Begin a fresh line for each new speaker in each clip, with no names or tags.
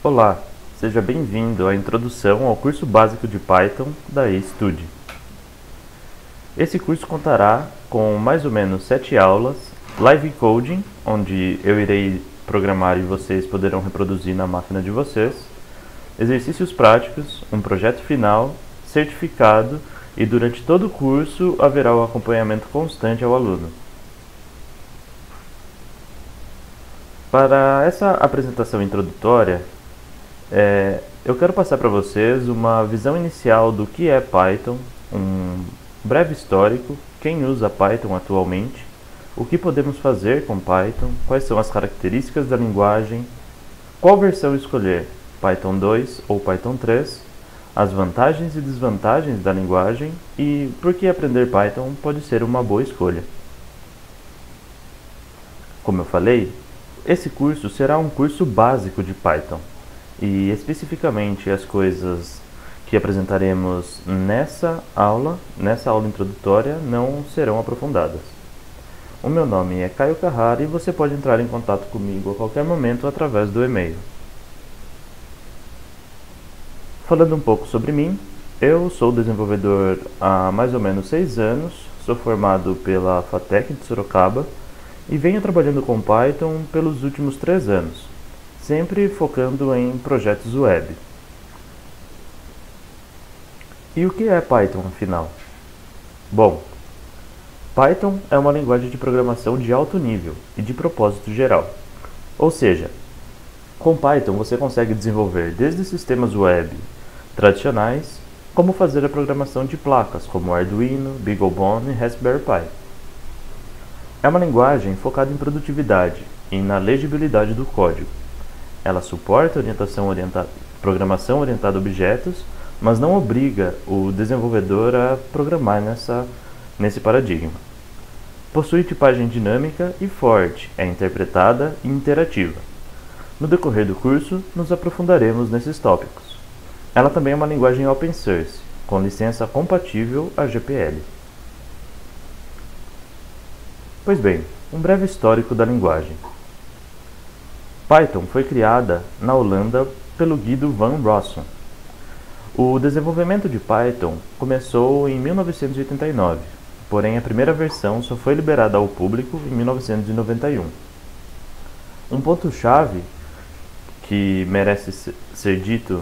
Olá, seja bem-vindo à introdução ao curso básico de Python da eStudy. Esse curso contará com mais ou menos 7 aulas, live coding, onde eu irei programar e vocês poderão reproduzir na máquina de vocês, exercícios práticos, um projeto final, certificado e durante todo o curso haverá o acompanhamento constante ao aluno. Para essa apresentação introdutória, eu quero passar para vocês uma visão inicial do que é Python, um breve histórico, quem usa Python atualmente, o que podemos fazer com Python, quais são as características da linguagem, qual versão escolher, Python 2 ou Python 3, as vantagens e desvantagens da linguagem e por que aprender Python pode ser uma boa escolha. Como eu falei, esse curso será um curso básico de Python e especificamente as coisas que apresentaremos nessa aula introdutória, não serão aprofundadas. O meu nome é Caio Carrara e você pode entrar em contato comigo a qualquer momento através do e-mail. Falando um pouco sobre mim, eu sou desenvolvedor há mais ou menos 6 anos, sou formado pela FATEC de Sorocaba e venho trabalhando com Python pelos últimos 3 anos, sempre focando em projetos web. E o que é Python, afinal? Bom, Python é uma linguagem de programação de alto nível e de propósito geral. Ou seja, com Python você consegue desenvolver desde sistemas web tradicionais, como fazer a programação de placas como Arduino, BeagleBone e Raspberry Pi. É uma linguagem focada em produtividade e na legibilidade do código. Ela suporta programação orientada a objetos, mas não obriga o desenvolvedor a programar nesse paradigma. Possui tipagem dinâmica e forte, é interpretada e interativa. No decorrer do curso, nos aprofundaremos nesses tópicos. Ela também é uma linguagem open source, com licença compatível a GPL. Pois bem, um breve histórico da linguagem. Python foi criada na Holanda pelo Guido van Rossum. O desenvolvimento de Python começou em 1989, porém a primeira versão só foi liberada ao público em 1991. Um ponto-chave que merece ser dito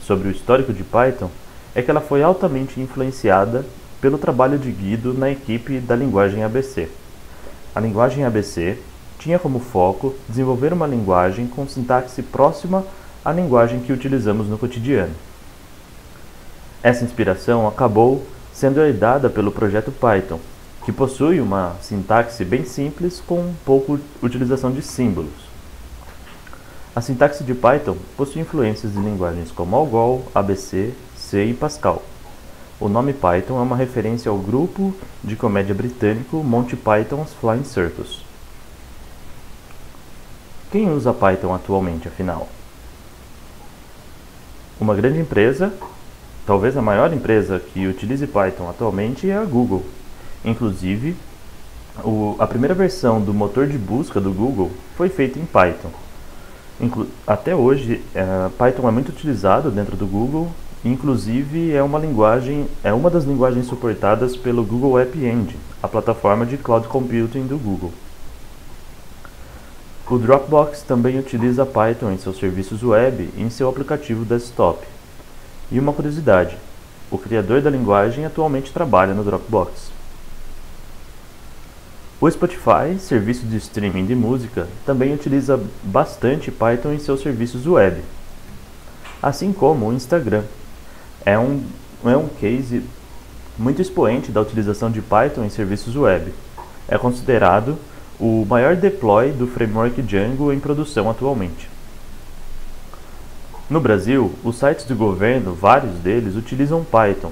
sobre o histórico de Python é que ela foi altamente influenciada pelo trabalho de Guido na equipe da linguagem ABC. A linguagem ABC tinha como foco desenvolver uma linguagem com sintaxe próxima à linguagem que utilizamos no cotidiano. Essa inspiração acabou sendo herdada pelo projeto Python, que possui uma sintaxe bem simples com pouca utilização de símbolos. A sintaxe de Python possui influências de linguagens como Algol, ABC, C e Pascal. O nome Python é uma referência ao grupo de comédia britânico Monty Python's Flying Circus. Quem usa Python atualmente, afinal? Uma grande empresa, talvez a maior empresa que utilize Python atualmente é a Google. Inclusive, a primeira versão do motor de busca do Google foi feita em Python. Até hoje, Python é muito utilizado dentro do Google, inclusive é uma das linguagens suportadas pelo Google App Engine, a plataforma de cloud computing do Google. O Dropbox também utiliza Python em seus serviços web e em seu aplicativo desktop. E uma curiosidade, o criador da linguagem atualmente trabalha no Dropbox. O Spotify, serviço de streaming de música, também utiliza bastante Python em seus serviços web. Assim como o Instagram. É um case muito expoente da utilização de Python em serviços web. É considerado o maior deploy do framework Django em produção atualmente. No Brasil, os sites do governo, vários deles, utilizam Python.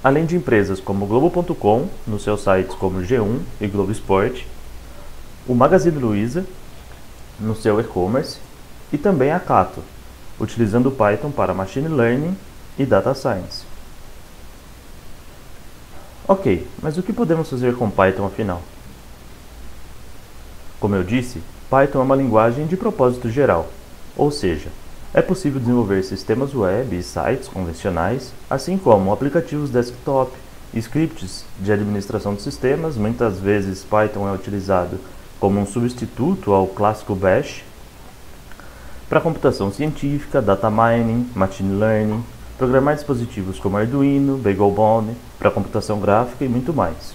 Além de empresas como Globo.com, nos seus sites como G1 e Globo Esporte, o Magazine Luiza, no seu e-commerce, e também a Cato, utilizando Python para Machine Learning e Data Science. Ok, mas o que podemos fazer com Python afinal? Como eu disse, Python é uma linguagem de propósito geral. ou seja, é possível desenvolver sistemas web e sites convencionais, assim como aplicativos desktop, scripts de administração de sistemas. Muitas vezes Python é utilizado como um substituto ao clássico Bash, para computação científica, data mining, machine learning, programar dispositivos como Arduino, BeagleBone, para computação gráfica e muito mais.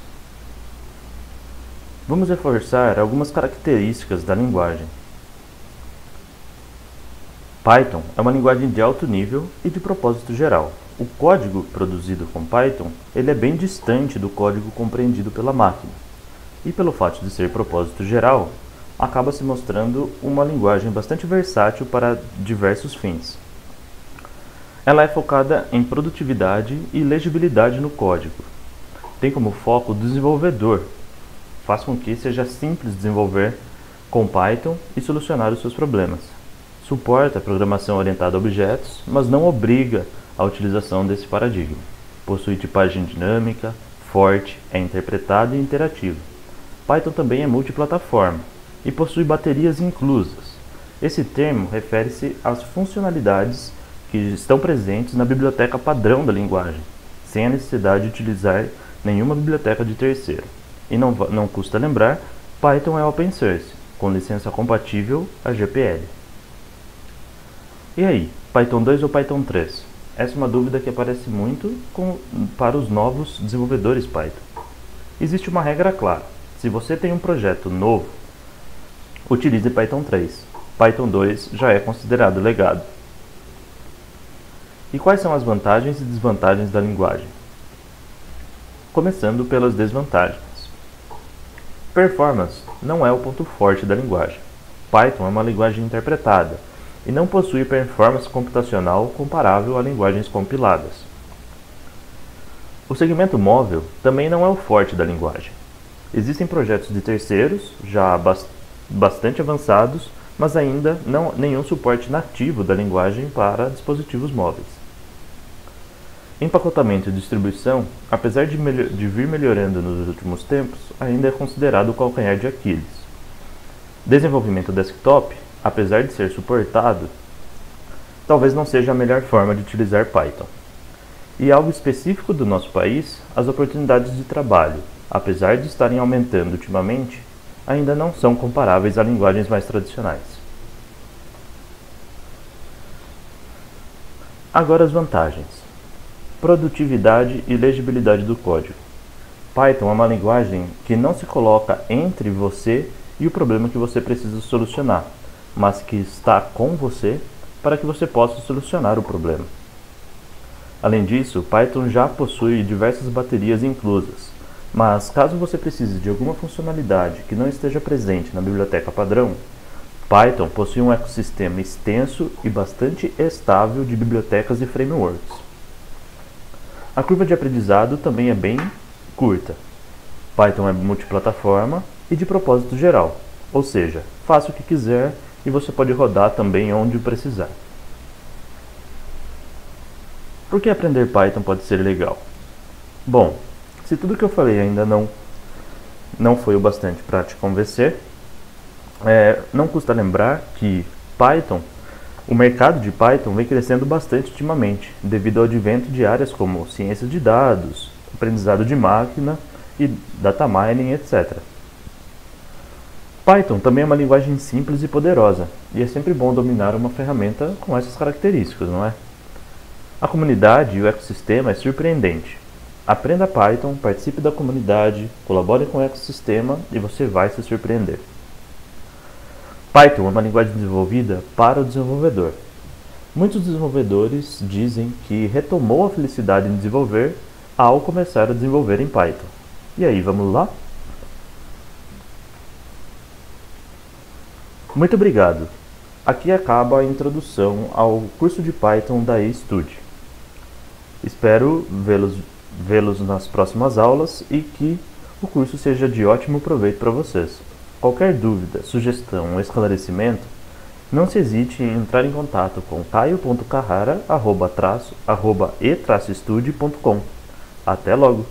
Vamos reforçar algumas características da linguagem. Python é uma linguagem de alto nível e de propósito geral. O código produzido com Python ele é bem distante do código compreendido pela máquina. E pelo fato de ser propósito geral, acaba se mostrando uma linguagem bastante versátil para diversos fins. Ela é focada em produtividade e legibilidade no código. Tem como foco o desenvolvedor, faz com que seja simples desenvolver com Python e solucionar os seus problemas. Suporta a programação orientada a objetos, mas não obriga a utilização desse paradigma. Possui tipagem dinâmica, forte, é interpretado e interativo. Python também é multiplataforma e possui baterias inclusas. Esse termo refere-se às funcionalidades que estão presentes na biblioteca padrão da linguagem, sem a necessidade de utilizar nenhuma biblioteca de terceiro. E não custa lembrar, Python é open source, com licença compatível a GPL. E aí, Python 2 ou Python 3? Essa é uma dúvida que aparece muito para os novos desenvolvedores Python. Existe uma regra clara: se você tem um projeto novo, utilize Python 3. Python 2 já é considerado legado. E quais são as vantagens e desvantagens da linguagem? Começando pelas desvantagens. Performance não é o ponto forte da linguagem. Python é uma linguagem interpretada e não possui performance computacional comparável a linguagens compiladas. O segmento móvel também não é o forte da linguagem. Existem projetos de terceiros, já bastante avançados, mas ainda nenhum suporte nativo da linguagem para dispositivos móveis. Empacotamento e distribuição, apesar de vir melhorando nos últimos tempos, ainda é considerado o calcanhar de Aquiles. Desenvolvimento desktop, apesar de ser suportado, talvez não seja a melhor forma de utilizar Python. E algo específico do nosso país, as oportunidades de trabalho, apesar de estarem aumentando ultimamente, ainda não são comparáveis a linguagens mais tradicionais. Agora as vantagens. Produtividade e legibilidade do código. Python é uma linguagem que não se coloca entre você e o problema que você precisa solucionar, mas que está com você para que você possa solucionar o problema. Além disso, Python já possui diversas baterias inclusas, mas caso você precise de alguma funcionalidade que não esteja presente na biblioteca padrão, Python possui um ecossistema extenso e bastante estável de bibliotecas e frameworks. A curva de aprendizado também é bem curta. Python é multiplataforma e de propósito geral, ou seja, faça o que quiser e você pode rodar também onde precisar. Por que aprender Python pode ser legal? Bom, se tudo que eu falei ainda não foi o bastante para te convencer, não custa lembrar que o mercado de Python vem crescendo bastante ultimamente, devido ao advento de áreas como ciência de dados, aprendizado de máquina e data mining, etc. Python também é uma linguagem simples e poderosa, e é sempre bom dominar uma ferramenta com essas características, não é? A comunidade e o ecossistema é surpreendente. Aprenda Python, participe da comunidade, colabore com o ecossistema e você vai se surpreender. Python é uma linguagem desenvolvida para o desenvolvedor. Muitos desenvolvedores dizem que retomou a felicidade em desenvolver ao começar a desenvolver em Python. E aí, vamos lá? Muito obrigado! Aqui acaba a introdução ao curso de Python da eStudy. Espero vê-los nas próximas aulas e que o curso seja de ótimo proveito para vocês. Qualquer dúvida, sugestão ou esclarecimento, não se hesite em entrar em contato com caio.carrara@e-study.com. Até logo!